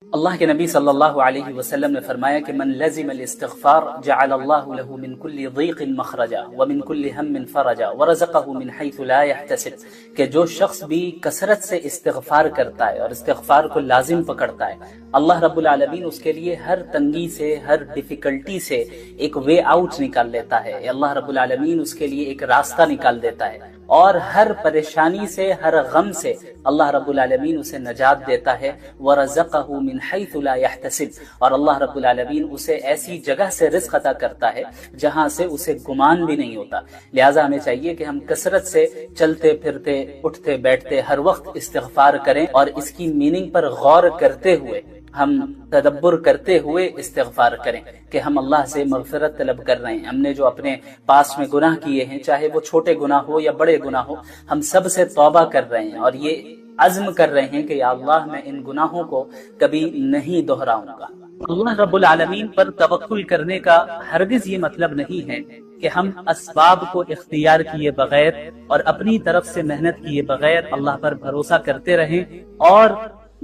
اللہ کے نبی صلی اللہ علیہ وسلم نے فرمایا کہ من لزم الاستغفار جعل اللہ له من كل ضيق مخرجا ومن كل هم فرجا ورزقه من حيث لا يحتسب، کہ جو شخص بھی کثرت سے استغفار کرتا ہے اور استغفار کو لازم پکڑتا ہے، اللہ رب العالمین اس کے لیے ہر تنگی سے، ہر ڈیفیکلٹی سے ایک وے آؤٹ نکال لیتا ہے۔ اللہ رب العالمین اس کے لیے ایک راستہ نکال دیتا ہے، اور ہر پریشانی سے، ہر غم سے اللہ رب العالمین اسے نجات دیتا ہے۔ وَرَزَقَهُ مِنْ حَيْثُ لَا يَحْتَسِبُ، اور اللہ رب العالمین اسے ایسی جگہ سے رزق عطا کرتا ہے جہاں سے اسے گمان بھی نہیں ہوتا۔ لہٰذا ہمیں چاہیے کہ ہم کثرت سے چلتے پھرتے، اٹھتے بیٹھتے ہر وقت استغفار کریں، اور اس کی میننگ پر غور کرتے ہوئے، ہم تدبر کرتے ہوئے استغفار کریں کہ ہم اللہ سے مغفرت طلب کر رہے ہیں۔ ہم نے جو اپنے پاس میں گناہ کیے ہیں، چاہے وہ چھوٹے گناہ ہو یا بڑے گناہ ہو، ہم سب سے توبہ کر رہے ہیں، اور یہ عزم کر رہے ہیں کہ یا اللہ میں ان گناہوں کو کبھی نہیں دہراؤں گا۔ اللہ رب العالمین پر توکل کرنے کا ہرگز یہ مطلب نہیں ہے کہ ہم اسباب کو اختیار کیے بغیر اور اپنی طرف سے محنت کیے بغیر اللہ پر بھروسہ کرتے رہیں اور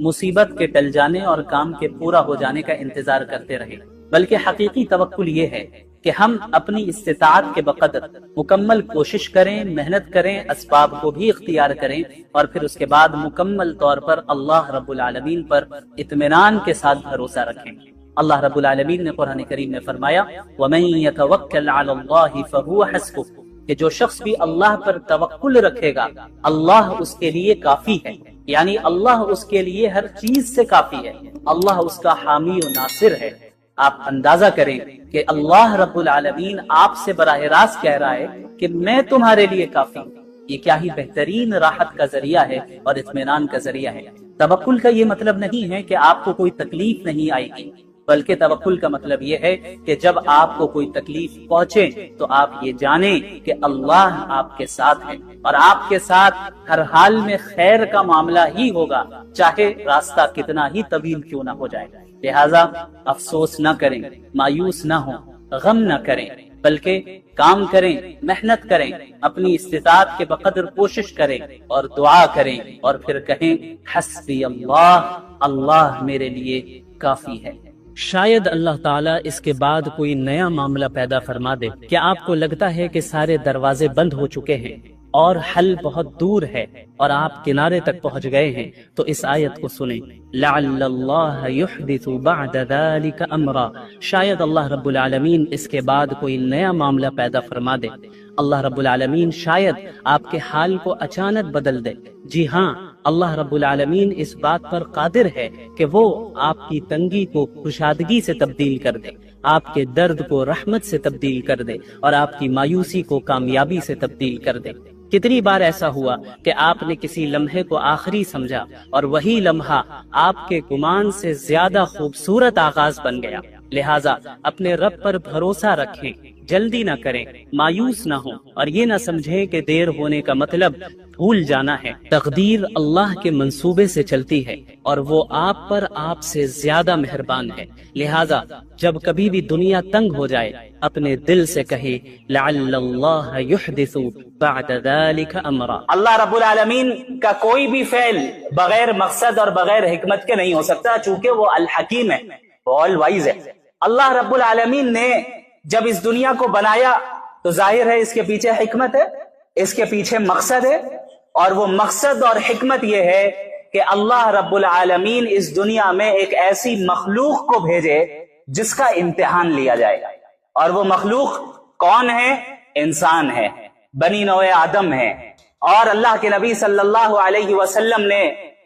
مصیبت کے ٹل جانے اور کام کے پورا ہو جانے کا انتظار کرتے رہیں، بلکہ حقیقی توکل یہ ہے کہ ہم اپنی استطاعت کے بقدر مکمل کوشش کریں، محنت کریں، اسباب کو بھی اختیار کریں، اور پھر اس کے بعد مکمل طور پر اللہ رب العالمین پر اطمینان کے ساتھ بھروسہ رکھیں۔ اللہ رب العالمین نے قرآن کریم میں فرمایا وَمَن يَتَوَكَّلْ عَلَى اللَّهِ فَهُوَ حَسْبُهُ، کہ جو شخص بھی اللہ پر توکل رکھے گا اللہ اس کے لیے کافی ہے، یعنی اللہ اس کے لیے ہر چیز سے کافی ہے، اللہ اس کا حامی و ناصر ہے۔ آپ اندازہ کریں کہ اللہ رب العالمین آپ سے براہ راست کہہ رہا ہے کہ میں تمہارے لیے کافی ہوں۔ یہ کیا ہی بہترین راحت کا ذریعہ ہے اور اطمینان کا ذریعہ ہے۔ توکل کا یہ مطلب نہیں ہے کہ آپ کو کوئی تکلیف نہیں آئے گی، بلکہ توکل کا مطلب یہ ہے کہ جب آپ کو کوئی تکلیف پہنچے تو آپ یہ جانیں کہ اللہ آپ کے ساتھ ہے، اور آپ کے ساتھ ہر حال میں خیر کا معاملہ ہی ہوگا، چاہے راستہ کتنا ہی طویل کیوں نہ ہو جائے۔ لہٰذا افسوس نہ کریں، مایوس نہ ہوں، غم نہ کریں، بلکہ کام کریں، محنت کریں، اپنی استطاعت کے بقدر کوشش کریں اور دعا کریں، اور پھر کہیں حسبی اللہ، اللہ میرے لیے کافی ہے۔ شاید اللہ تعالیٰ اس کے بعد کوئی نیا معاملہ پیدا فرما دے۔ کیا آپ کو لگتا ہے کہ سارے دروازے بند ہو چکے ہیں اور حل بہت دور ہے اور آپ کنارے تک پہنچ گئے ہیں؟ تو اس آیت کو سنیں، لعل اللہ یحدث بعد ذلك امرا، شاید اللہ رب العالمین اس کے بعد کوئی نیا معاملہ پیدا فرما دے۔ اللہ رب العالمین شاید آپ کے حال کو اچانک بدل دے۔ جی ہاں، اللہ رب العالمین اس بات پر قادر ہے کہ وہ آپ کی تنگی کو کشادگی سے تبدیل کر دے، آپ کے درد کو رحمت سے تبدیل کر دے، اور آپ کی مایوسی کو کامیابی سے تبدیل کر دے۔ کتنی بار ایسا ہوا کہ آپ نے کسی لمحے کو آخری سمجھا اور وہی لمحہ آپ کے گمان سے زیادہ خوبصورت آغاز بن گیا۔ لہٰذا اپنے رب پر بھروسہ رکھیں، جلدی نہ کریں، مایوس نہ ہوں، اور یہ نہ سمجھیں کہ دیر ہونے کا مطلب بھول جانا ہے۔ تقدیر اللہ کے منصوبے سے چلتی ہے، اور وہ آپ پر آپ سے زیادہ مہربان ہے۔ لہٰذا جب کبھی بھی دنیا تنگ ہو جائے، اپنے دل سے کہے لعل اللہ یحدث بعد ذلك امرا۔ اللہ رب العالمین کا کوئی بھی فعل بغیر مقصد اور بغیر حکمت کے نہیں ہو سکتا، چونکہ وہ الحکیم ہے، وہ آل وائز ہے۔ اللہ رب العالمین نے جب اس دنیا کو بنایا تو ظاہر ہے اس کے پیچھے حکمت ہے، اس کے پیچھے مقصد ہے، اور وہ مقصد اور حکمت یہ ہے کہ اللہ رب العالمین اس دنیا میں ایک ایسی مخلوق کو بھیجے جس کا امتحان لیا جائے، اور وہ مخلوق کون ہے؟ انسان ہے، بنی نوع آدم ہے۔ اور اللہ کے نبی صلی اللہ علیہ وسلم نے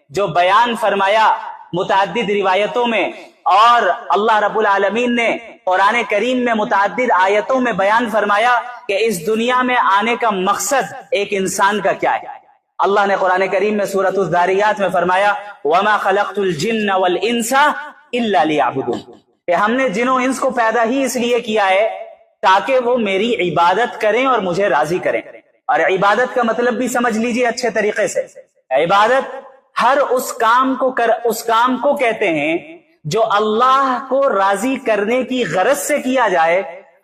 جو بیان فرمایا متعدد روایتوں میں، اور اللہ رب العالمین نے قرآن کریم میں متعدد آیتوں میں بیان فرمایا کہ اس دنیا میں آنے کا مقصد ایک انسان کا کیا ہے۔ اللہ نے قرآن کریم میں سورۃ الذاریات میں فرمایا وَمَا خَلَقْتُ الْجِنَّ وَالْإِنسَ إِلَّا لِيَعْبُدُونَ، کہ ہم نے جن و انس کو پیدا ہی اس لیے کیا ہے تاکہ وہ میری عبادت کریں اور مجھے راضی کریں۔ اور عبادت کا مطلب بھی سمجھ لیجئے اچھے طریقے سے، عبادت ہر اس کام کو کہتے ہیں جو اللہ کو راضی کرنے کی غرض سے کیا جائے،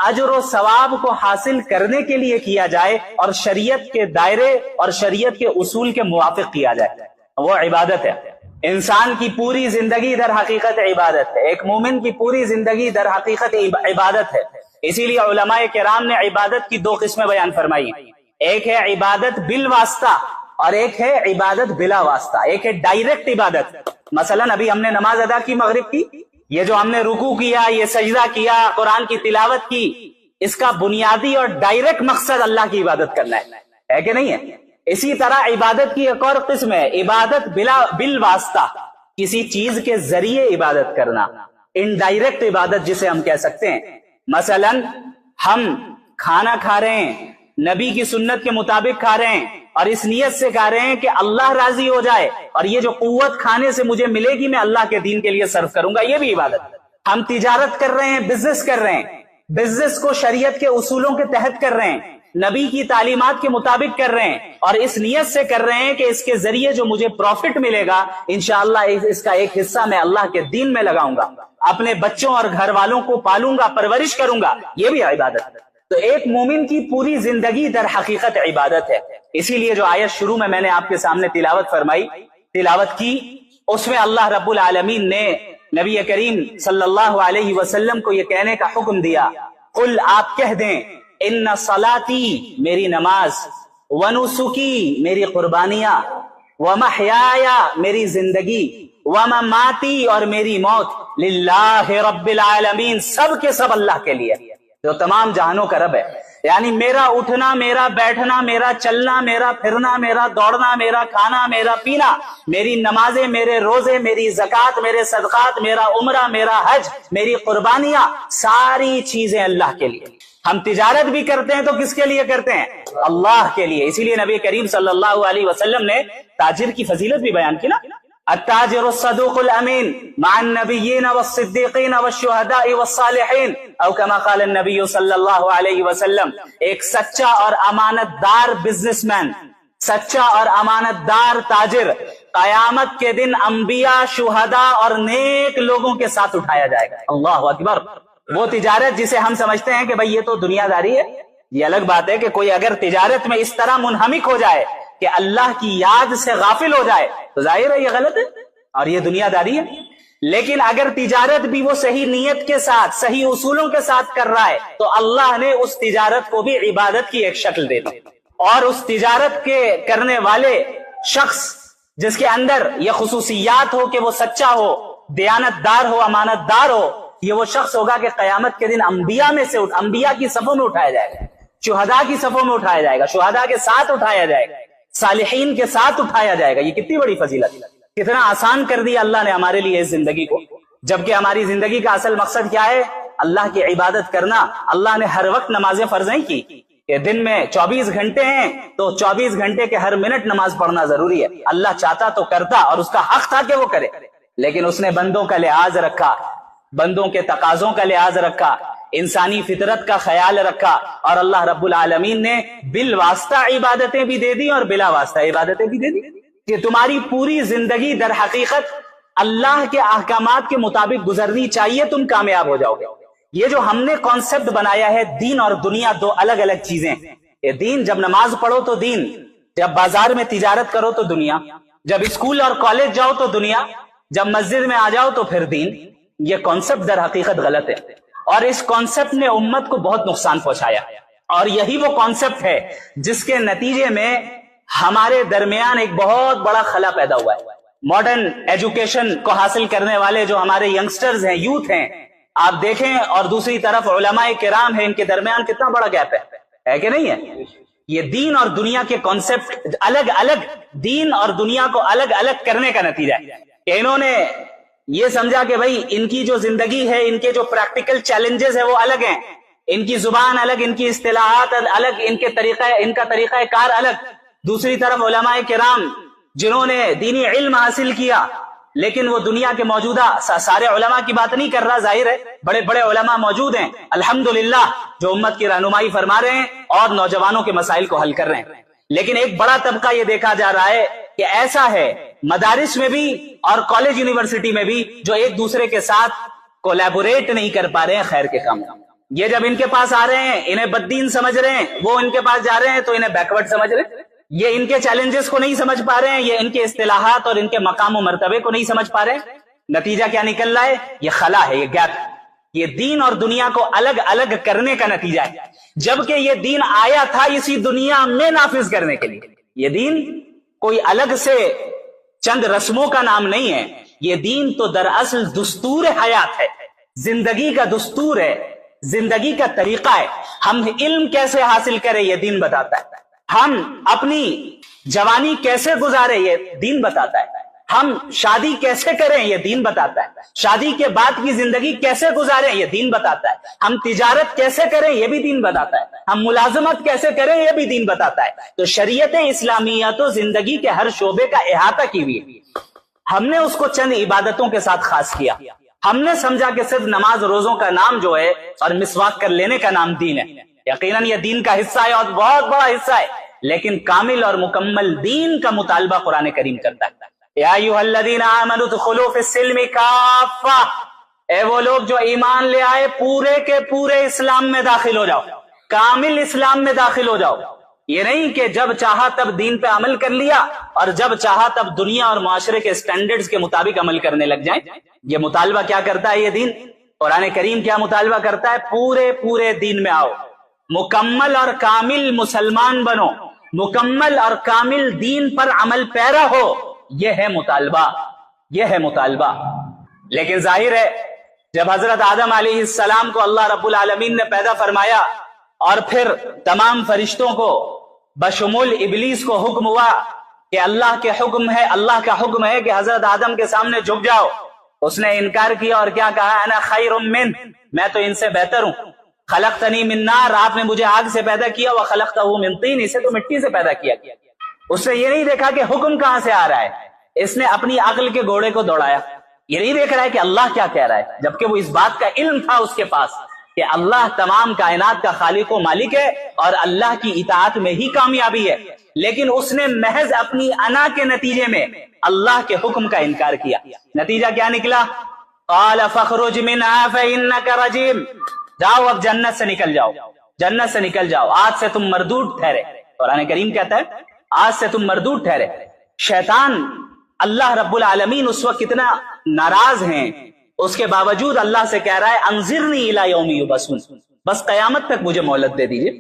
اجر و ثواب کو حاصل کرنے کے لیے کیا جائے، اور شریعت کے دائرے اور شریعت کے اصول کے موافق کیا جائے، وہ عبادت ہے۔ انسان کی پوری زندگی در حقیقت عبادت ہے، ایک مومن کی پوری زندگی در حقیقت عبادت ہے۔ اسی لیے علماء کرام نے عبادت کی 2 قسمیں بیان فرمائی، ایک ہے عبادت بالواسطہ اور ایک ہے عبادت بلا واسطہ، ایک ہے ڈائریکٹ عبادت۔ مثلا ابھی ہم نے نماز ادا کی مغرب کی، یہ جو ہم نے رکوع کیا، یہ سجدہ کیا، قرآن کی تلاوت کی، اس کا بنیادی اور ڈائریکٹ مقصد اللہ کی عبادت کرنا ہے کہ نہیں ہے؟ اسی طرح عبادت کی ایک اور قسم ہے عبادت بالواسطہ، کسی چیز کے ذریعے عبادت کرنا، انڈائریکٹ عبادت جسے ہم کہہ سکتے ہیں۔ مثلا ہم کھانا کھا رہے ہیں، نبی کی سنت کے مطابق کھا رہے ہیں اور اس نیت سے کھا رہے ہیں کہ اللہ راضی ہو جائے اور یہ جو قوت کھانے سے مجھے ملے گی میں اللہ کے دین کے لیے صرف کروں گا، یہ بھی عبادت ہے۔ ہم تجارت کر رہے ہیں، بزنس کر رہے ہیں، بزنس کو شریعت کے اصولوں کے تحت کر رہے ہیں، نبی کی تعلیمات کے مطابق کر رہے ہیں اور اس نیت سے کر رہے ہیں کہ اس کے ذریعے جو مجھے پروفٹ ملے گا انشاءاللہ اس کا ایک حصہ میں اللہ کے دین میں لگاؤں گا، اپنے بچوں اور گھر والوں کو پالوں گا، پرورش کروں گا، یہ بھی عبادت ہے۔ تو ایک مومن کی پوری زندگی در حقیقت عبادت ہے۔ اسی لیے جو آیت شروع میں نے آپ کے سامنے تلاوت فرمائی، تلاوت کی، اس میں اللہ رب العالمین نے نبی کریم صلی اللہ علیہ وسلم کو یہ کہنے کا حکم دیا، قل آپ کہہ دیں، ان صلاتی میری نماز، ونسکی میری قربانیاں، ومحیایا میری زندگی، ومماتی اور میری موت، للہ رب العالمین سب کے سب اللہ کے لیے جو تمام جہانوں کا رب ہے۔ یعنی میرا اٹھنا، میرا بیٹھنا، میرا چلنا، میرا پھرنا، میرا دوڑنا، میرا کھانا، میرا پینا، میری نمازیں، میرے روزے، میری زکوٰۃ، میرے صدقات، میرا عمرہ، میرا حج، میری قربانیاں، ساری چیزیں اللہ کے لیے۔ ہم تجارت بھی کرتے ہیں تو کس کے لیے کرتے ہیں؟ اللہ کے لیے۔ اسی لیے نبی کریم صلی اللہ علیہ وسلم نے تاجر کی فضیلت بھی بیان کی نا، التاجر الصدوق الامین مع النبیین والصدیقین والشہداء والصالحین، او کما قال النبی صلی اللہ علیہ وسلم، ایک سچا اور امانت دار بزنس مین، سچا اور امانت دار تاجر قیامت کے دن انبیاء، شہداء اور نیک لوگوں کے ساتھ اٹھایا جائے گا۔ اللہ اکبر۔ وہ تجارت جسے ہم سمجھتے ہیں کہ بھئی یہ تو دنیا داری ہے، یہ الگ بات ہے کہ کوئی اگر تجارت میں اس طرح منہمک ہو جائے کہ اللہ کی یاد سے غافل ہو جائے تو ظاہر ہے یہ غلط ہے اور یہ دنیا داری ہے۔ لیکن اگر تجارت بھی وہ صحیح نیت کے ساتھ، صحیح اصولوں کے ساتھ کر رہا ہے تو اللہ نے اس تجارت کو بھی عبادت کی ایک شکل دے دی، اور اس تجارت کے کرنے والے شخص جس کے اندر یہ خصوصیات ہو کہ وہ سچا ہو، دیانت دار ہو، امانت دار ہو، یہ وہ شخص ہوگا کہ قیامت کے دن انبیاء میں سے انبیاء کی صفوں میں اٹھایا جائے گا، شہداء کی صفوں میں اٹھایا جائے گا، شہداء کے ساتھ اٹھایا جائے گا، صالحین کے ساتھ اٹھایا جائے گا۔ یہ کتنی بڑی فضیلت، کتنا آسان کر دیا اللہ نے ہمارے لیے اس زندگی کو، جبکہ ہماری زندگی کا اصل مقصد کیا ہے؟ اللہ کی عبادت کرنا۔ اللہ نے ہر وقت نمازیں فرض نہیں کی کہ دن میں 24 گھنٹے ہیں تو 24 گھنٹے کے ہر منٹ نماز پڑھنا ضروری ہے۔ اللہ چاہتا تو کرتا اور اس کا حق تھا کہ وہ کرے، لیکن اس نے بندوں کا لحاظ رکھا، بندوں کے تقاضوں کا لحاظ رکھا، انسانی فطرت کا خیال رکھا، اور اللہ رب العالمین نے بالواسطہ عبادتیں بھی دے دی اور بلا واسطہ عبادتیں بھی دے دی کہ تمہاری پوری زندگی در حقیقت اللہ کے احکامات کے مطابق گزرنی چاہیے، تم کامیاب ہو جاؤ گے۔ یہ جو ہم نے کانسیپٹ بنایا ہے دین اور دنیا دو الگ الگ چیزیں، یہ دین جب نماز پڑھو تو دین، جب بازار میں تجارت کرو تو دنیا، جب اسکول اور کالج جاؤ تو دنیا، جب مسجد میں آ جاؤ تو پھر دین، یہ کانسیپٹ در حقیقت غلط ہے اور اس کانسیپٹ نے امت کو بہت نقصان پہنچایا، اور یہی وہ کانسیپٹ ہے جس کے نتیجے میں ہمارے درمیان ایک بہت بڑا خلا پیدا ہوا ہے۔ ماڈرن ایجوکیشن کو حاصل کرنے والے جو ہمارے ینگسٹرز ہیں، یوتھ ہیں، آپ دیکھیں، اور دوسری طرف علماء کرام ہیں، ان کے درمیان کتنا بڑا گیپ ہے کہ نہیں ہے؟ یہ دین اور دنیا کے کانسیپٹ الگ الگ، دین اور دنیا کو الگ الگ کرنے کا نتیجہ ہے کہ انہوں نے یہ سمجھا کہ بھئی ان کی جو زندگی ہے، ان کے جو پریکٹیکل چیلنجز ہے وہ الگ ہیں، ان کی زبان الگ، ان کی اصطلاحات الگ، ان کا طریقہ کار الگ۔ دوسری طرف علماء کرام جنہوں نے دینی علم حاصل کیا، لیکن وہ دنیا کے موجودہ سارے علماء کی بات نہیں کر رہا، ظاہر ہے بڑے بڑے علماء موجود ہیں الحمدللہ جو امت کی رہنمائی فرما رہے ہیں اور نوجوانوں کے مسائل کو حل کر رہے ہیں، لیکن ایک بڑا طبقہ یہ دیکھا جا رہا ہے کہ ایسا ہے مدارس میں بھی اور کالج یونیورسٹی میں بھی جو ایک دوسرے کے ساتھ کولیبوریٹ نہیں کر پا رہے ہیں خیر کے کام۔ یہ جب ان کے پاس آ رہے ہیں انہیں بددین سمجھ رہے ہیں، وہ ان کے پاس جا رہے ہیں تو انہیں بیکورڈ سمجھ رہے ہیں۔ یہ ان کے چیلنجز کو نہیں سمجھ پا رہے ہیں، یہ ان کے اصطلاحات اور ان کے مقام و مرتبے کو نہیں سمجھ پا رہے ہیں۔ نتیجہ کیا نکل رہا ہے؟ یہ خلا ہے، یہ گیپ، یہ دین اور دنیا کو الگ الگ کرنے کا نتیجہ ہے، جبکہ یہ دین آیا تھا اسی دنیا میں نافذ کرنے کے لیے۔ یہ دین کوئی الگ سے چند رسموں کا نام نہیں ہے، یہ دین تو دراصل دستور حیات ہے، زندگی کا دستور ہے، زندگی کا طریقہ ہے۔ ہم علم کیسے حاصل کریں یہ دین بتاتا ہے، ہم اپنی جوانی کیسے گزارے یہ دین بتاتا ہے، ہم شادی کیسے کریں یہ دین بتاتا ہے، شادی کے بعد کی زندگی کیسے گزاریں یہ دین بتاتا ہے، ہم تجارت کیسے کریں یہ بھی دین بتاتا ہے، ہم ملازمت کیسے کریں یہ بھی دین بتاتا ہے۔ تو شریعت اسلامیہ تو زندگی کے ہر شعبے کا احاطہ کی ہوئی ہے، ہم نے اس کو چند عبادتوں کے ساتھ خاص کیا۔ ہم نے سمجھا کہ صرف نماز روزوں کا نام جو ہے اور مسواک کر لینے کا نام دین ہے، یقیناً یہ دین کا حصہ ہے اور بہت بڑا حصہ ہے، لیکن کامل اور مکمل دین کا مطالبہ قرآن کریم کرتا ہے۔ یا ایھا الذین آمنوا ادخلوا فی السلم کافہ، اے وہ لوگ جو ایمان لے آئے پورے کے پورے اسلام میں داخل ہو جاؤ، کامل اسلام میں داخل ہو جاؤ۔ یہ نہیں کہ جب چاہا تب دین پہ عمل کر لیا اور جب چاہا تب دنیا اور معاشرے کے سٹینڈرڈز کے مطابق عمل کرنے لگ جائیں۔ یہ مطالبہ کیا کرتا ہے یہ دین؟ قرآن کریم کیا مطالبہ کرتا ہے؟ پورے پورے دین میں آؤ، مکمل اور کامل مسلمان بنو، مکمل اور کامل دین پر عمل پیرا ہو، یہ ہے مطالبہ، یہ ہے مطالبہ۔ لیکن ظاہر ہے جب حضرت آدم علیہ السلام کو اللہ رب العالمین نے پیدا فرمایا اور پھر تمام فرشتوں کو بشمول ابلیس کو حکم ہوا کہ اللہ کے حکم ہے، اللہ کا حکم ہے کہ حضرت آدم کے سامنے جھک جاؤ، اس نے انکار کیا اور کیا کہا؟ انا خیر من، میں تو ان سے بہتر ہوں، خلقتنی من نار، آپ نے مجھے آگ سے پیدا کیا، وخلقتہ من طین، اسے تو مٹی سے پیدا کیا۔ اس نے یہ نہیں دیکھا کہ حکم کہاں سے آ رہا ہے، اس نے اپنی عقل کے گھوڑے کو دوڑایا، یہ نہیں دیکھ رہا ہے کہ اللہ کیا کہہ رہا ہے، جبکہ وہ اس بات کا علم تھا اس کے پاس کہ اللہ تمام کائنات کا خالق و مالک ہے اور اللہ کی اطاعت میں ہی کامیابی ہے، لیکن اس نے محض اپنی انا کے نتیجے میں اللہ کے حکم کا انکار کیا۔ نتیجہ کیا نکلا؟ قال فاخرج منها فانك رجیم، جاؤ اب جنت سے نکل جاؤ، جنت سے نکل جاؤ، آج سے تم مردود ٹھہرے۔ قرآن کریم کہتا ہے آج سے تم مردود ٹھہرے۔ شیطان اللہ رب العالمین اس وقت کتنا ناراض ہیں، اس کے باوجود اللہ سے کہہ رہا ہے انظرنی الی یوم یبعثون، بس قیامت تک مجھے مہلت دے دیجئے،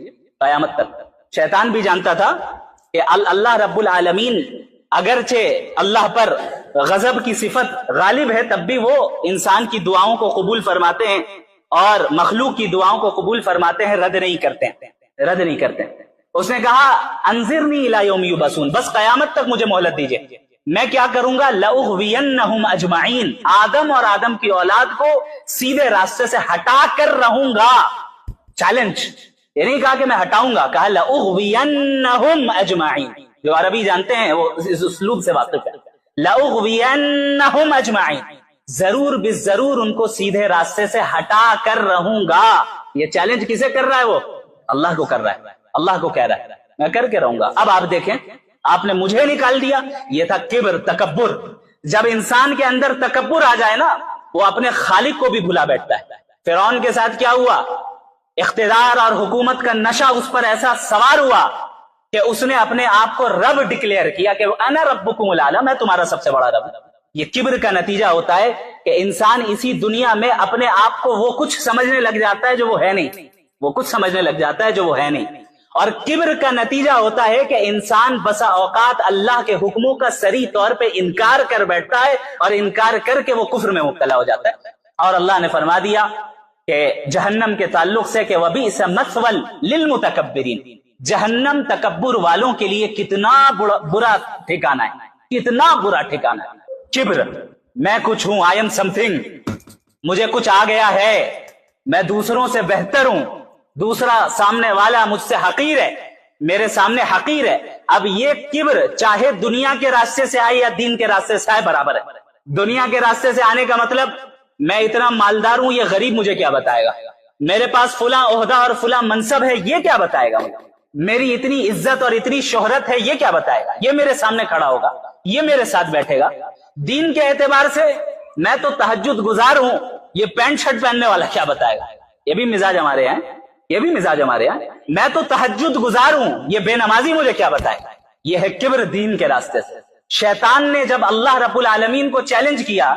قیامت تک۔ شیطان بھی جانتا تھا کہ اللہ رب العالمین اگرچہ اللہ پر غضب کی صفت غالب ہے، تب بھی وہ انسان کی دعاؤں کو قبول فرماتے ہیں اور مخلوق کی دعاؤں کو قبول فرماتے ہیں، رد نہیں کرتے ہیں، رد نہیں کرتے ہیں۔ اس نے کہا انظرنی الی یوم یبعثون، بس قیامت تک مجھے مہلت دیجئے، میں کیا کروں گا؟ لأغوینہم اجمعین، آدم اور آدم کی اولاد کو سیدھے راستے سے ہٹا کر رہوں گا۔ چیلنج، یہ نہیں کہا کہ میں ہٹاؤں گا، کہا لأغوینہم اجمعین، جو عربی جانتے ہیں وہ اس اسلوب سے واقف ہے۔ لأغوینہم اجمعین، ضرور بالضرور ان کو سیدھے راستے سے ہٹا کر رہوں گا۔ یہ چیلنج کسے کر رہا ہے؟ وہ اللہ کو کر رہا ہے، اللہ کو کہہ رہا ہے میں کر کے رہوں گا۔ اب آپ دیکھیں، آپ نے مجھے نکال دیا، یہ تھا کبر، تکبر۔ جب انسان کے اندر تکبر آ جائے نا، وہ اپنے خالق کو بھی بھلا بیٹھتا ہے۔ فرعون کے ساتھ کیا ہوا؟ اقتدار اور حکومت کا نشہ اس پر ایسا سوار ہوا کہ اس نے اپنے آپ کو رب ڈکلیئر کیا کہ انا ربکم الاعلی، میں تمہارا سب سے بڑا رب ہوں۔ یہ کبر کا نتیجہ ہوتا ہے کہ انسان اسی دنیا میں اپنے آپ کو وہ کچھ سمجھنے لگ جاتا ہے جو وہ ہے نہیں، وہ کچھ سمجھنے لگ جاتا ہے جو وہ ہے نہیں۔ اور کبر کا نتیجہ ہوتا ہے کہ انسان بسا اوقات اللہ کے حکموں کا صریح طور پہ انکار کر بیٹھتا ہے اور انکار کر کے وہ کفر میں مبتلا ہو جاتا ہے۔ اور اللہ نے فرما دیا کہ جہنم کے تعلق سے کہ وَبِئْسَ مَثْوَى لِلْمُتَكَبِّرِينَ، جہنم تکبر والوں کے لیے کتنا برا ٹھکانہ ہے، کتنا برا ٹھکانہ ہے۔ کبر، میں کچھ ہوں، آئی ایم سم تھنگ، مجھے کچھ آ گیا ہے، میں دوسروں سے بہتر ہوں، دوسرا سامنے والا مجھ سے حقیر ہے، میرے سامنے حقیر ہے۔ اب یہ کبر چاہے دنیا کے راستے سے آئے یا دین کے راستے سے آئے برابر ہے۔ دنیا کے راستے سے آنے کا مطلب میں اتنا مالدار ہوں، یہ غریب مجھے کیا بتائے گا؟ میرے پاس فلاں عہدہ اور فلاں منصب ہے، یہ کیا بتائے گا؟ میری اتنی عزت اور اتنی شہرت ہے، یہ کیا بتائے گا؟ یہ میرے سامنے کھڑا ہوگا، یہ میرے ساتھ بیٹھے گا۔ دین کے اعتبار سے میں تو تہجد گزار ہوں، یہ پینٹ شرٹ پہننے والا کیا بتائے گا؟ یہ بھی مزاج ہمارے یہاں، یہ بھی مزاج ہمارے یہاں، میں تو تہجد گزار ہوں، یہ بے نمازی مجھے کیا بتائے گا؟ یہ ہے کبر دین کے راستے سے۔ شیطان نے جب اللہ رب العالمین کو چیلنج کیا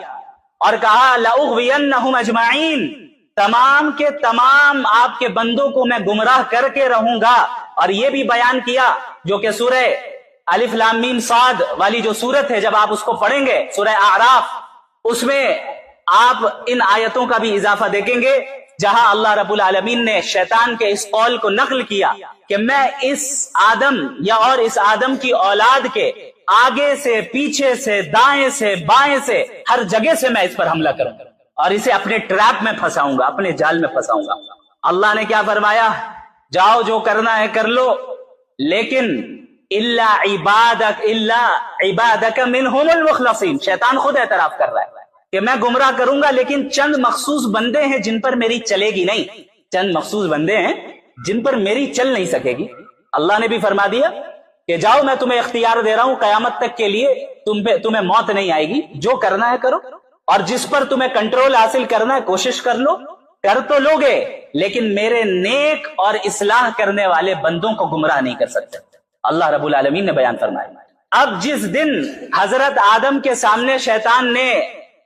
اور کہا لأغوینہم اجمعین، تمام کے تمام آپ کے بندوں کو میں گمراہ کر کے رہوں گا، اور یہ بھی بیان کیا جو کہ سورہ الف لام میم صاد والی جو سورت ہے، جب آپ اس کو پڑھیں گے سورہ اعراف، اس میں آپ ان آیتوں کا بھی اضافہ دیکھیں گے جہاں اللہ رب العالمین نے شیطان کے اس قول کو نقل کیا کہ میں اس آدم یا اور اس آدم کی اولاد کے آگے سے، پیچھے سے، دائیں سے، بائیں سے، ہر جگہ سے میں اس پر حملہ کروں گا اور اسے اپنے ٹریپ میں پھنساؤں گا، اپنے جال میں پھنساؤں گا۔ اللہ نے کیا فرمایا؟ جاؤ جو کرنا ہے کر لو، لیکن الا عبادک منہم المخلصین۔ شیطان خود اعتراف کر رہا ہے کہ میں گمراہ کروں گا، لیکن چند مخصوص بندے ہیں جن پر میری چلے گی نہیں، چند مخصوص بندے ہیں جن پر میری چل نہیں سکے گی۔ اللہ نے بھی فرما دیا کہ جاؤ میں تمہیں اختیار دے رہا ہوں، قیامت تک کے لیے تمہیں موت نہیں آئے گی، جو کرنا ہے کرو، اور جس پر تمہیں کنٹرول حاصل کرنا ہے کوشش کر لو، کر تو لوگے لیکن میرے نیک اور اصلاح کرنے والے بندوں کو گمراہ نہیں کر سکتے۔ اللہ رب العالمین نے بیان فرمایا۔ اب جس دن حضرت آدم کے سامنے شیطان نے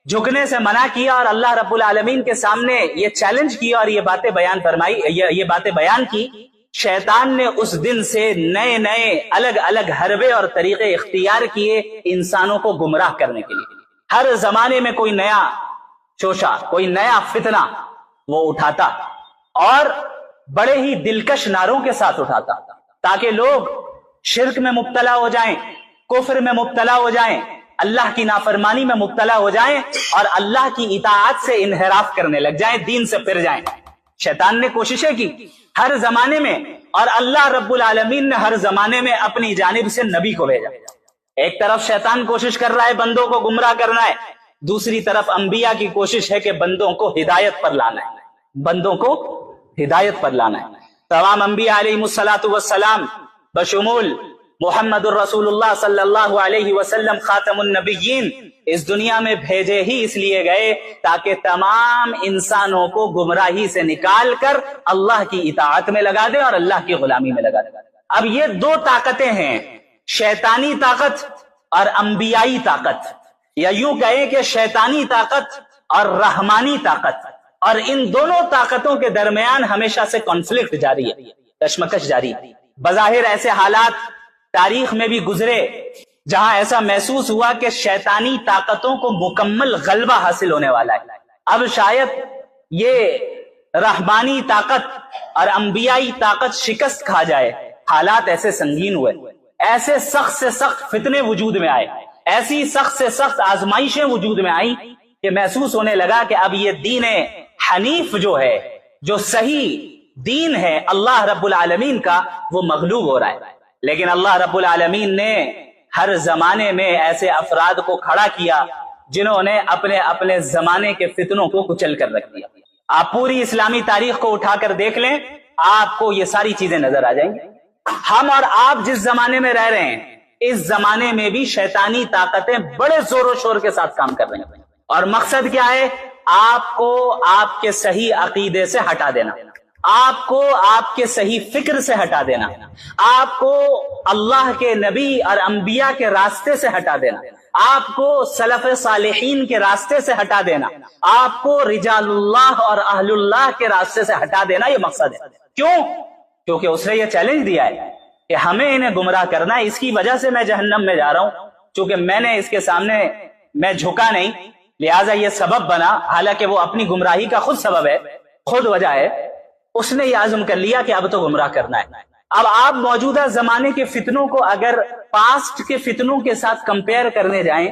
جھکنے سے منع کیا اور اللہ رب العالمین کے سامنے یہ چیلنج کیا اور یہ باتیں بیان فرمائی، یہ باتیں بیان کی، شیطان نے اس دن سے نئے نئے الگ الگ حربے اور طریقے اختیار کیے انسانوں کو گمراہ کرنے کے لیے۔ ہر زمانے میں کوئی نیا شوشہ، کوئی نیا فتنہ وہ اٹھاتا اور بڑے ہی دلکش نعروں کے ساتھ اٹھاتا تاکہ لوگ شرک میں مبتلا ہو جائیں، کفر میں مبتلا ہو جائیں، اللہ کی نافرمانی میں مبتلا ہو جائیں اور اللہ کی اطاعت سے انحراف کرنے لگ جائیں، دین سے پھر جائیں۔ شیطان نے کوششیں کی ہر زمانے میں، اور اللہ رب العالمین نے ہر زمانے میں اپنی جانب سے نبی کو بھیجا۔ ایک طرف شیطان کوشش کر رہا ہے بندوں کو گمراہ کرنا ہے، دوسری طرف انبیاء کی کوشش ہے کہ بندوں کو ہدایت پر لانا ہے، بندوں کو ہدایت پر لانا ہے۔ تمام انبیاء علیہ السلام بشمول محمد الرسول اللہ صلی اللہ علیہ وسلم خاتم النبیین اس دنیا میں بھیجے ہی اس لیے گئے تاکہ تمام انسانوں کو گمراہی سے نکال کر اللہ کی اطاعت میں لگا دے اور اللہ کی غلامی میں لگا دے۔ اب یہ دو طاقتیں ہیں، شیطانی طاقت اور انبیائی طاقت، یا یوں کہیں کہ شیطانی طاقت اور رحمانی طاقت، اور ان دونوں طاقتوں کے درمیان ہمیشہ سے کانفلکٹ جاری ہے، کشمکش جاری ہے۔ بظاہر ایسے حالات تاریخ میں بھی گزرے جہاں ایسا محسوس ہوا کہ شیطانی طاقتوں کو مکمل غلبہ حاصل ہونے والا ہے۔ اب شاید یہ رحمانی طاقت اور انبیائی طاقت شکست کھا جائے۔ حالات ایسے سنگین ہوئے، ایسے سخت سے سخت فتنے وجود میں آئے، ایسی سخت سے سخت آزمائشیں وجود میں آئیں کہ محسوس ہونے لگا کہ اب یہ دین حنیف جو ہے، جو صحیح دین ہے اللہ رب العالمین کا، وہ مغلوب ہو رہا ہے۔ لیکن اللہ رب العالمین نے ہر زمانے میں ایسے افراد کو کھڑا کیا جنہوں نے اپنے اپنے زمانے کے فتنوں کو کچل کر رکھ دیا۔ آپ پوری اسلامی تاریخ کو اٹھا کر دیکھ لیں، آپ کو یہ ساری چیزیں نظر آ جائیں گی۔ ہم اور آپ جس زمانے میں رہ رہے ہیں، اس زمانے میں بھی شیطانی طاقتیں بڑے زور و شور کے ساتھ کام کر رہے ہیں، اور مقصد کیا ہے؟ آپ کو آپ کے صحیح عقیدے سے ہٹا دینا، آپ کو آپ کے صحیح فکر سے ہٹا دینا، آپ کو اللہ کے نبی اور انبیاء کے راستے سے ہٹا دینا، آپ کو سلف صالحین کے راستے سے ہٹا دینا، آپ کو رجال اللہ اور اہل اللہ کے راستے سے ہٹا دینا، یہ مقصد ہے۔ کیوں؟ کیونکہ اس نے یہ چیلنج دیا ہے کہ ہمیں انہیں گمراہ کرنا ہے، اس کی وجہ سے میں جہنم میں جا رہا ہوں، چونکہ میں نے اس کے سامنے میں جھکا نہیں، لہٰذا یہ سبب بنا، حالانکہ وہ اپنی گمراہی کا خود سبب ہے، خود وجہ ہے۔ اس نے یہ عزم کر لیا کہ اب تو گمراہ کرنا ہے۔ اب آپ موجودہ زمانے کے فتنوں کو اگر پاسٹ کے فتنوں کے ساتھ کمپیئر کرنے جائیں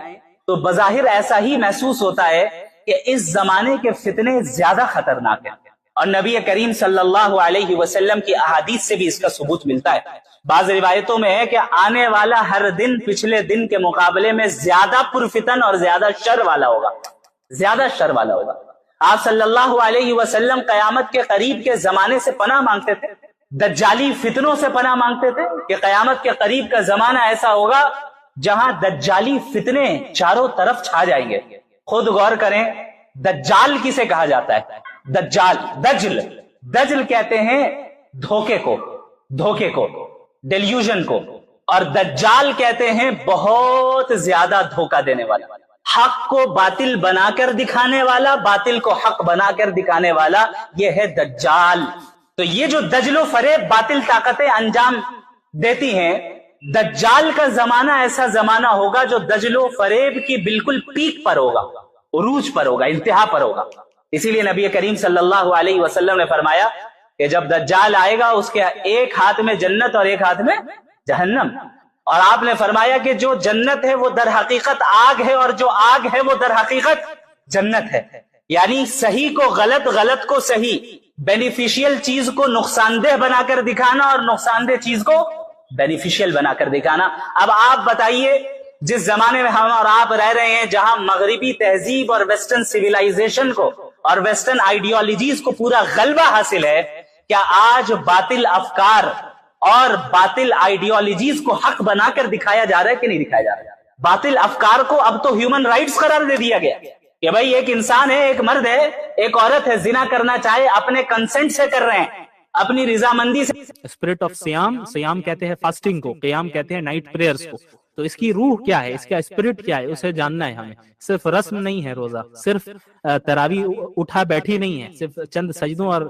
تو بظاہر ایسا ہی محسوس ہوتا ہے کہ اس زمانے کے فتنے زیادہ خطرناک ہیں، اور نبی کریم صلی اللہ علیہ وسلم کی احادیث سے بھی اس کا ثبوت ملتا ہے۔ بعض روایتوں میں ہے کہ آنے والا ہر دن پچھلے دن کے مقابلے میں زیادہ پرفتن اور زیادہ شر والا ہوگا، زیادہ شر والا ہوگا۔ آپ صلی اللہ علیہ وسلم قیامت کے قریب کے زمانے سے پناہ مانگتے تھے، دجالی فتنوں سے پناہ مانگتے تھے کہ قیامت کے قریب کا زمانہ ایسا ہوگا جہاں دجالی فتنے چاروں طرف چھا جائیں گے۔ خود غور کریں، دجال کسے کہا جاتا ہے؟ دجال، دجل کہتے ہیں دھوکے کو، ڈیلیوژن کو، اور دجال کہتے ہیں بہت زیادہ دھوکہ دینے والا، حق کو باطل بنا کر دکھانے والا، باطل کو حق بنا کر دکھانے والا، یہ ہے دجال۔ تو یہ جو دجل و فریب باطل طاقتیں انجام دیتی ہیں، دجال کا زمانہ ایسا زمانہ ہوگا جو دجل و فریب کی بالکل پیک پر ہوگا، عروج پر ہوگا، انتہا پر ہوگا۔ اسی لیے نبی کریم صلی اللہ علیہ وسلم نے فرمایا کہ جب دجال آئے گا اس کے ایک ہاتھ میں جنت اور ایک ہاتھ میں جہنم، اور آپ نے فرمایا کہ جو جنت ہے وہ در حقیقت آگ ہے، اور جو آگ ہے وہ در حقیقت جنت ہے۔ یعنی صحیح کو غلط، غلط کو صحیح، بینیفیشیل چیز کو نقصان دہ بنا کر دکھانا اور نقصان دہ چیز کو بینیفیشیل بنا کر دکھانا۔ اب آپ بتائیے، جس زمانے میں ہم اور آپ رہ رہے ہیں جہاں مغربی تہذیب اور ویسٹرن سویلائزیشن کو اور ویسٹرن آئیڈیالوجیز کو پورا غلبہ حاصل ہے، کیا آج باطل افکار اور باطل آئیڈیالوجیز کو حق بنا کر دکھایا جا رہا ہے کہ نہیں دکھایا جا رہا ہے؟ باطل افکار کو اب تو ہیومن رائٹس قرار دے دیا گیا کہ بھائی ایک انسان ہے، ایک مرد ہے، ایک عورت ہے، زنا کرنا چاہے اپنے کنسنٹ سے کر رہے ہیں، اپنی رضامندی سے۔ اسپرٹ آف سیام، سیام کہتے ہیں فاسٹنگ کو، قیام کہتے ہیں نائٹ پریئرز کو۔ تو اس کی روح کیا ہے، اس کا اسپرٹ کیا ہے، اسے جاننا ہے ہمیں۔ صرف رسم نہیں ہے روزہ، صرف تراویح اٹھا بیٹھی نہیں ہے، صرف چند سجدوں اور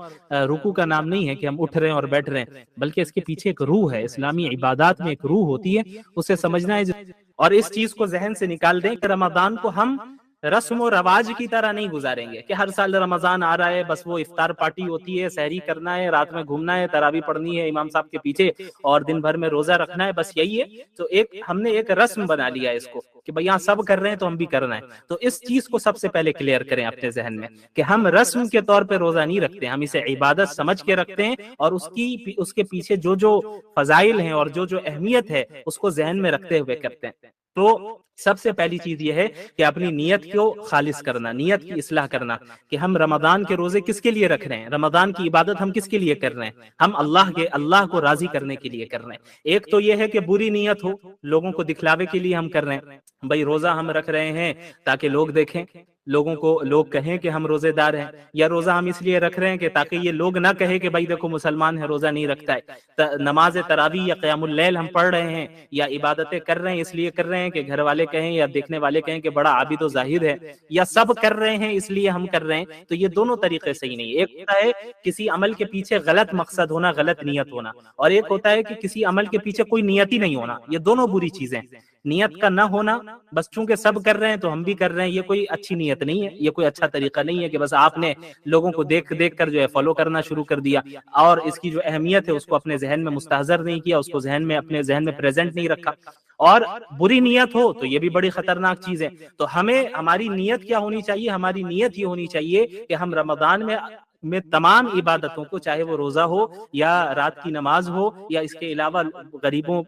رکوع کا نام نہیں ہے کہ ہم اٹھ رہے ہیں اور بیٹھ رہے ہیں، بلکہ اس کے پیچھے ایک روح ہے۔ اسلامی عبادات میں ایک روح ہوتی ہے، اسے سمجھنا ہے۔ اور اس چیز کو ذہن سے نکال دیں کہ رمضان کو ہم رسم و رواج کی طرح نہیں گزاریں گے کہ ہر سال رمضان آ رہا ہے، بس وہ افطار پارٹی ہوتی ہے، سحری کرنا ہے، رات میں گھومنا ہے، تراویح پڑھنی ہے امام صاحب کے پیچھے اور دن بھر میں روزہ رکھنا ہے، بس یہی ہے۔ تو ہم نے ایک رسم بنا لیا اس کو کہ بھئی یہاں سب کر رہے ہیں تو ہم بھی کرنا ہے۔ تو اس چیز کو سب سے پہلے کلیئر کریں اپنے ذہن میں کہ ہم رسم کے طور پہ روزہ نہیں رکھتے، ہم اسے عبادت سمجھ کے رکھتے ہیں، اور اس کے پیچھے جو فضائل ہیں اور جو اہمیت ہے اس کو ذہن میں رکھتے ہوئے کرتے ہیں۔ تو سب سے پہلی چیز یہ ہے کہ اپنی نیت کو خالص کرنا، نیت کی اصلاح کرنا کہ ہم رمضان کے روزے کس کے لیے رکھ رہے ہیں، رمضان کی عبادت ہم کس کے لیے کر رہے ہیں، ہم اللہ کو راضی کرنے کے لیے کر رہے ہیں۔ ایک تو یہ ہے کہ بری نیت ہو، لوگوں کو دکھلاوے کے لیے ہم کر رہے ہیں، بھائی روزہ ہم رکھ رہے ہیں تاکہ لوگ دیکھیں، لوگ کہیں کہ ہم روزے دار ہیں، یا روزہ ہم اس لیے رکھ رہے ہیں کہ تاکہ یہ لوگ نہ کہے کہ بھائی دیکھو مسلمان ہے روزہ نہیں رکھتا ہے۔ نماز تراویح یا قیام اللیل ہم پڑھ رہے ہیں یا عبادتیں کر رہے ہیں اس لیے کر رہے ہیں کہ گھر والے کہیں یا دیکھنے والے کہیں کہ بڑا عابد و زاہد ہے، یا سب کر رہے ہیں اس لیے ہم کر رہے ہیں۔ تو یہ دونوں طریقے صحیح نہیں۔ ایک ہوتا ہے کسی عمل کے پیچھے غلط مقصد ہونا، غلط نیت ہونا، اور ایک ہوتا ہے کہ کسی عمل کے پیچھے کوئی نیت ہی نہیں ہونا۔ یہ دونوں بری چیزیں، نیت کا نہ ہونا، بس چونکہ سب کر رہے ہیں تو ہم بھی کر رہے ہیں، یہ کوئی اچھی نیت نہیں ہے، یہ کوئی اچھا طریقہ نہیں ہے کہ بس آپ نے لوگوں کو دیکھ کر جو ہے فالو کرنا شروع کر دیا، اور اس کی جو اہمیت ہے اس کو اپنے ذہن میں مستحضر نہیں کیا، اس کو اپنے ذہن میں پریزنٹ نہیں رکھا۔ اور بری نیت ہو تو یہ بھی بڑی خطرناک چیز ہے۔ تو ہماری نیت کیا ہونی چاہیے؟ ہماری نیت یہ ہونی چاہیے کہ ہم رمضان میں تمام عبادتوں کو، چاہے وہ روزہ ہو یا رات کی نماز ہو یا اس کے علاوہ غریبوں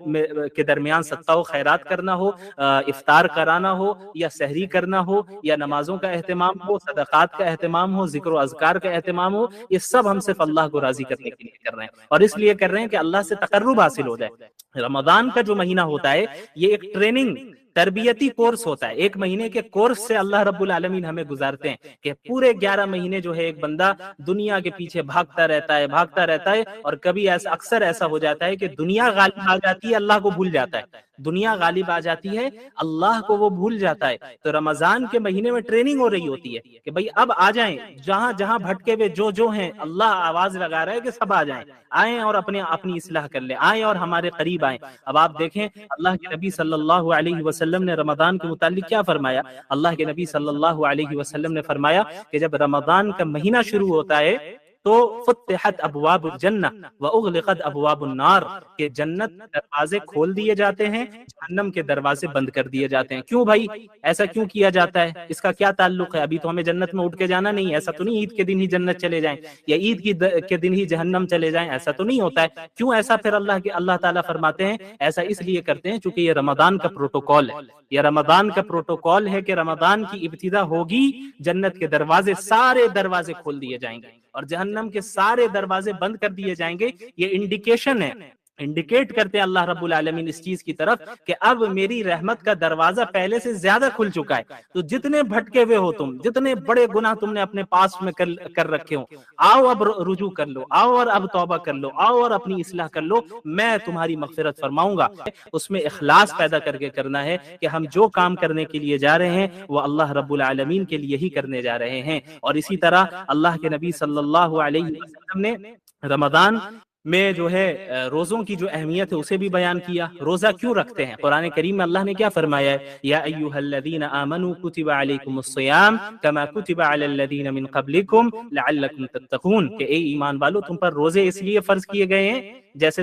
کے درمیان صدقہ و خیرات کرنا ہو، افطار کرانا ہو یا سحری کرنا ہو یا نمازوں کا اہتمام ہو، صدقات کا اہتمام ہو، ذکر و اذکار کا اہتمام ہو، یہ سب ہم صرف اللہ کو راضی کرنے کے لیے کر رہے ہیں، اور اس لیے کر رہے ہیں کہ اللہ سے تقرب حاصل ہو جائے۔ رمضان کا جو مہینہ ہوتا ہے یہ ایک ٹریننگ، تربیتی کورس ہوتا ہے، ایک مہینے کے کورس سے اللہ رب العالمین ہمیں گزارتے ہیں کہ پورے 11 مہینے جو ہے ایک بندہ دنیا کے پیچھے بھاگتا رہتا ہے، اور کبھی اکثر ایسا ہو جاتا ہے کہ دنیا غالب آ جاتی ہے، اللہ کو بھول جاتا ہے، دنیا غالب آ جاتی ہے، اللہ کو وہ بھول جاتا ہے۔ تو رمضان کے مہینے میں ٹریننگ ہو رہی ہوتی ہے کہ بھئی اب آ جائیں، جہاں بھٹکے ہوئے جو ہیں، اللہ آواز لگا رہا ہے کہ سب آ جائیں، آئیں اور اپنی اصلاح کر لیں، آئیں اور ہمارے قریب آئیں۔ اب آپ دیکھیں اللہ کے نبی صلی اللہ علیہ وسلم نے رمضان کے متعلق کیا فرمایا؟ اللہ کے نبی صلی اللہ علیہ وسلم نے فرمایا کہ جب رمضان کا مہینہ شروع ہوتا ہے تو فتحت ابواب الجنہ واغلقت ابواب النار، کہ جنت دروازے کھول دیے جاتے ہیں، جہنم کے دروازے بند کر دیے جاتے ہیں۔ کیوں بھائی ایسا کیوں کیا جاتا ہے؟ اس کا کیا تعلق ہے؟ ابھی تو ہمیں جنت میں اٹھ کے جانا نہیں ہے، ایسا تو نہیں عید کے دن ہی جنت چلے جائیں یا عید کے دن ہی جہنم چلے جائیں، ایسا تو نہیں ہوتا ہے۔ کیوں ایسا پھر اللہ تعالیٰ فرماتے ہیں ایسا اس لیے کرتے ہیں چونکہ یہ رمضان کا پروٹوکول ہے، یہ رمضان کا پروٹوکول ہے کہ رمضان کی ابتدا ہوگی، جنت کے دروازے سارے دروازے کھول دیے جائیں گے اور جہنم کے سارے دروازے بند کر دیے جائیں گے۔ یہ انڈیکیشن ہے، انڈیکیٹ کرتے ہیں اللہ رب العالمین اس چیز کی طرف کہ اب میری رحمت کا دروازہ پہلے سے زیادہ کھل چکا ہے. تو جتنے بھٹکے ہوئے ہو تم، جتنے بڑے گناہ تم نے اپنے پاس میں کر رکھے ہوں، آؤ اب رجوع کر لو، آؤ اور اب توبہ کر لو، آؤ اور اپنی اصلاح کر لو، میں تمہاری مغفرت فرماؤں گا. اس میں اخلاص پیدا کر کے کرنا ہے کہ ہم جو کام کرنے کے لیے جا رہے ہیں وہ اللہ رب العالمین کے لیے ہی کرنے جا رہے ہیں. اور اسی طرح اللہ کے نبی صلی اللہ علیہ وسلم نے رمضان میں جو ہے روزوں کی جو اہمیت ہے اسے بھی بیان کیا. روزہ کیوں رکھتے ہیں؟ قرآن کریم میں اللہ نے کیا فرمایا ہے؟ یا ایھا الذین آمنوا کتب علیکم الصیام کما کتب علی الذین من قبلکم لعلکم تتقون، کہ اے ایمان والو تم پر روزے اس لیے فرض کیے گئے ہیں جیسے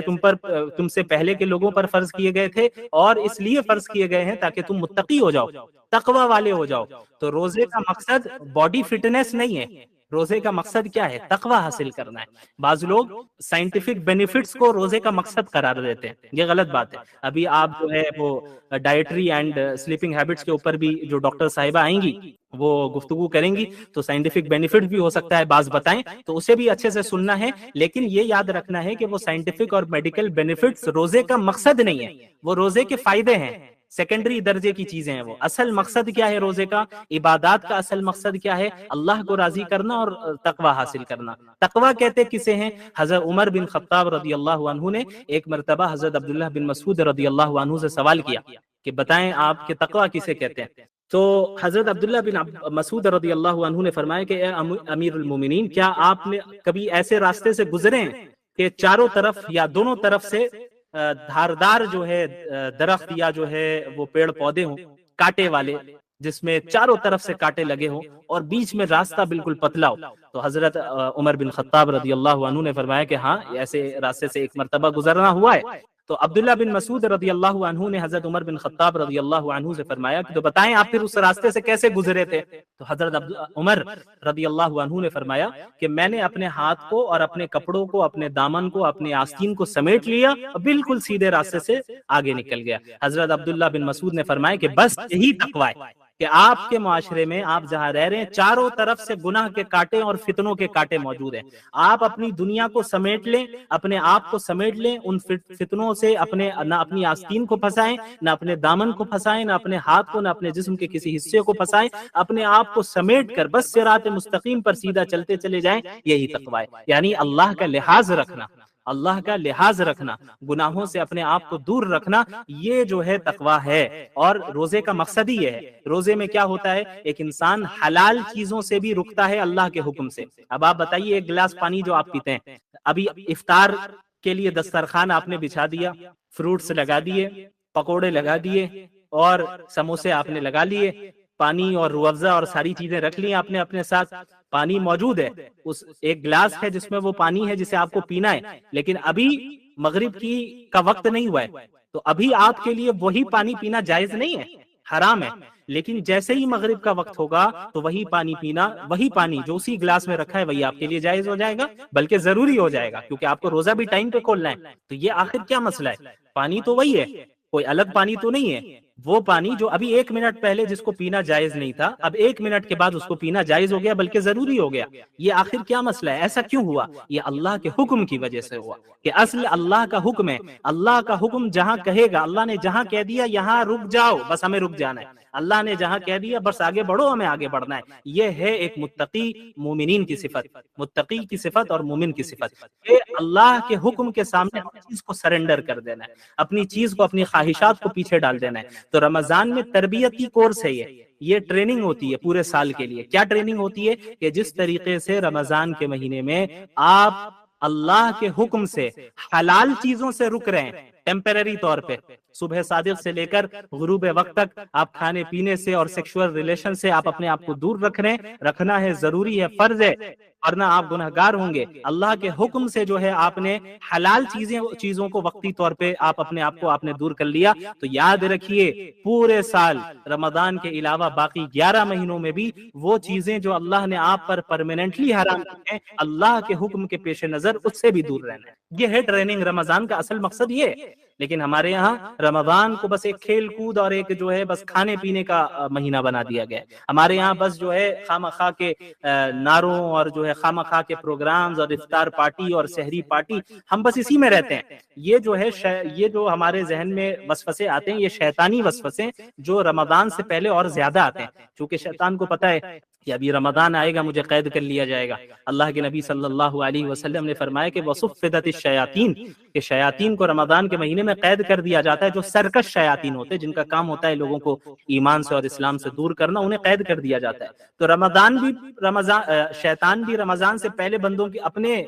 تم سے پہلے کے لوگوں پر فرض کیے گئے تھے، اور اس لیے فرض کیے گئے ہیں تاکہ تم متقی ہو جاؤ، تقوی والے ہو جاؤ. تو روزے کا مقصد باڈی فٹنس نہیں ہے، روزے کا مقصد کیا ہے؟ تقوی حاصل کرنا ہے. بعض لوگ سائنٹیفک بینیفٹس کو روزے کا مقصد قرار دیتے ہیں، یہ غلط بات ہے. ابھی آپ جو ہے وہ ڈائٹری اینڈ سلیپنگ ہیبٹس کے اوپر بھی جو ڈاکٹر صاحبہ آئیں گی وہ گفتگو کریں گی، تو سائنٹیفک بینیفٹ بھی ہو سکتا ہے بعض بتائیں، تو اسے بھی اچھے سے سننا ہے. لیکن یہ یاد رکھنا ہے کہ وہ سائنٹیفک اور میڈیکل بینیفٹس روزے کا مقصد نہیں ہے، وہ روزے کے فائدے ہیں، سیکنڈری درجے کی چیزیں ہیں. وہ اصل مقصد کیا ہے روزے کا؟ عبادات کا اصل مقصد کیا ہے؟ اللہ کو راضی کرنا اور تقوی حاصل کرنا. تقوی کہتے کسے ہیں؟ حضرت عمر بن خطاب رضی اللہ عنہ نے ایک مرتبہ حضرت عبداللہ بن مسعود رضی اللہ عنہ سے سوال کیا کہ بتائیں آپ کہ تقوی کسے کہتے ہیں؟ تو حضرت عبداللہ بن مسعود رضی اللہ عنہ نے فرمایا کہ اے امیر المومنین، کیا آپ نے کبھی ایسے راستے سے گزرے ہیں کہ چاروں طرف یا دونوں طرف سے دھاردار جو ہے درخت یا جو ہے وہ پیڑ پودے ہوں کانٹے والے، جس میں چاروں طرف سے کانٹے لگے ہوں اور بیچ میں راستہ بالکل پتلا ہو؟ تو حضرت عمر بن خطاب رضی اللہ عنہ نے فرمایا کہ ہاں، ایسے راستے سے ایک مرتبہ گزرنا ہوا ہے. تو عبداللہ بن مسعود رضی اللہ عنہ نے حضرت عمر بن خطاب رضی اللہ عنہ سے فرمایا کہ تو بتائیں آپ پھر اس راستے سے کیسے گزرے تھے؟ تو حضرت عمر رضی اللہ عنہ نے فرمایا کہ میں نے اپنے ہاتھ کو اور اپنے کپڑوں کو، اپنے دامن کو، اپنے آستین کو سمیٹ لیا اور بالکل سیدھے راستے سے آگے نکل گیا. حضرت عبداللہ بن مسعود نے فرمایا کہ بس یہی تقوی ہے کہ آپ کے معاشرے میں آپ جہاں رہ رہے ہیں چاروں طرف سے گناہ کے کانٹے اور فتنوں کے کانٹے موجود ہیں. آپ اپنی دنیا کو سمیٹ لیں، اپنے آپ کو سمیٹ لیں، ان فتنوں سے نہ اپنی آستین کو پھنسائیں، نہ اپنے دامن کو پھنسائیں، نہ اپنے ہاتھ کو، نہ اپنے جسم کے کسی حصے کو پھنسائیں، اپنے آپ کو سمیٹ کر بس صراط مستقیم پر سیدھا چلتے چلے جائیں. یہی تقوی ہے، یعنی اللہ کا لحاظ رکھنا، اللہ کا لحاظ رکھنا، گناہوں سے اپنے آپ کو دور رکھنا، یہ جو ہے تقوی ہے. اور روزے کا مقصد ہی یہ ہے. روزے میں کیا ہوتا ہے؟ ایک انسان حلال چیزوں سے بھی رکتا ہے اللہ کے حکم سے. اب آپ بتائیے، ایک گلاس پانی جو آپ پیتے ہیں، ابھی افطار کے لیے دسترخوان آپ نے بچھا دیا، فروٹس لگا دیے، پکوڑے لگا دیے اور سموسے آپ نے لگا لیے، پانی اور روح افزا اور ساری چیزیں رکھ لی آپ نے اپنے ساتھ، پانی موجود ہے، اس ایک گلاس ہے جس میں وہ پانی ہے جسے آپ کو پینا ہے، لیکن ابھی مغرب کا وقت نہیں ہوا ہے، تو ابھی آپ کے لیے وہی پانی پینا جائز نہیں ہے، حرام ہے. لیکن جیسے ہی مغرب کا وقت ہوگا تو وہی پانی پینا، وہی پانی جو اسی گلاس میں رکھا ہے وہی آپ کے لیے جائز ہو جائے گا، بلکہ ضروری ہو جائے گا، کیونکہ آپ کو روزہ بھی ٹائم پہ کھولنا ہے. تو یہ آخر کیا مسئلہ ہے؟ پانی تو وہی ہے، کوئی الگ پانی تو نہیں ہے. وہ پانی جو ابھی 1 منٹ پہلے جس کو پینا جائز نہیں تھا، اب 1 منٹ کے بعد اس کو پینا جائز ہو گیا، بلکہ ضروری ہو گیا. یہ آخر کیا مسئلہ ہے؟ ایسا کیوں ہوا؟ یہ اللہ کے حکم کی وجہ سے ہوا، کہ اصل اللہ کا حکم ہے. اللہ کا حکم جہاں کہے گا، اللہ نے جہاں کہہ دیا یہاں رک جاؤ، بس ہمیں رک جانا ہے. اللہ نے جہاں کہہ دیا بس آگے بڑھو، ہمیں آگے بڑھنا ہے. یہ ہے ایک متقی مومنین کی صفت، متقی کی صفت اور مومن کی صفت، کہ اللہ کے حکم کے سامنے اپنی چیز کو سرنڈر کر دینا ہے، اپنی چیز کو، اپنی خواہشات کو پیچھے ڈال دینا ہے. تو رمضان میں تربیتی کورس ہے، یہ ٹریننگ ہوتی ہے پورے سال کے لیے. کیا ٹریننگ ہوتی ہے؟ کہ جس طریقے سے رمضان کے مہینے میں آپ اللہ کے حکم سے حلال چیزوں سے رک رہے ہیں ٹیمپرری طور پہ، صبح صادق سے لے کر غروب وقت تک آپ کھانے پینے سے اور سیکشول ریلیشن سے آپ اپنے آپ کو دور رکھ رہے ہیں، رکھنا ہے، ضروری ہے، فرض ہے، ورنہ آپ گنہگار ہوں گے. اللہ کے حکم سے جو ہے آپ نے حلال چیزوں کو وقتی طور پہ آپ اپنے آپ کو آپ نے دور کر لیا. تو یاد رکھیے پورے سال رمضان کے علاوہ باقی 11 مہینوں میں بھی وہ چیزیں جو اللہ نے آپ پر پرماننٹلی حرام کی ہیں، اللہ کے حکم کے پیش نظر اس سے بھی دور رہنا ہے. یہ ہے ٹریننگ. رمضان کا اصل مقصد یہ ہے. لیکن ہمارے یہاں رمضان کو بس ایک کھیل کود اور ایک جو ہے بس کھانے پینے کا مہینہ بنا دیا گیا ہے۔ ہمارے یہاں بس جو ہے خواہ کے نعروں اور جو ہے خواہ کے پروگرامز اور افطار پارٹی اور سحری پارٹی، ہم بس اسی میں رہتے ہیں۔ یہ جو ہے یہ جو ہمارے ذہن میں وسوسے آتے ہیں، یہ شیطانی وسوسے جو رمضان سے پہلے اور زیادہ آتے ہیں، چونکہ شیطان کو پتہ ہے کہ ابھی رمضان آئے گا، مجھے قید کر لیا جائے گا۔ اللہ کے نبی صلی اللہ علیہ وسلم نے فرمایا کہ وَصُفِّدَتِ الشَّيَاطِينَ، کہ شیاطین کو رمضان کے مہینے میں قید کر دیا جاتا ہے، جو سرکش شیاطین ہوتے ہیں، جن کا کام ہوتا ہے لوگوں کو ایمان سے اور اسلام سے دور کرنا، انہیں قید کر دیا جاتا ہے۔ تو شیطان بھی رمضان سے پہلے بندوں کے اپنے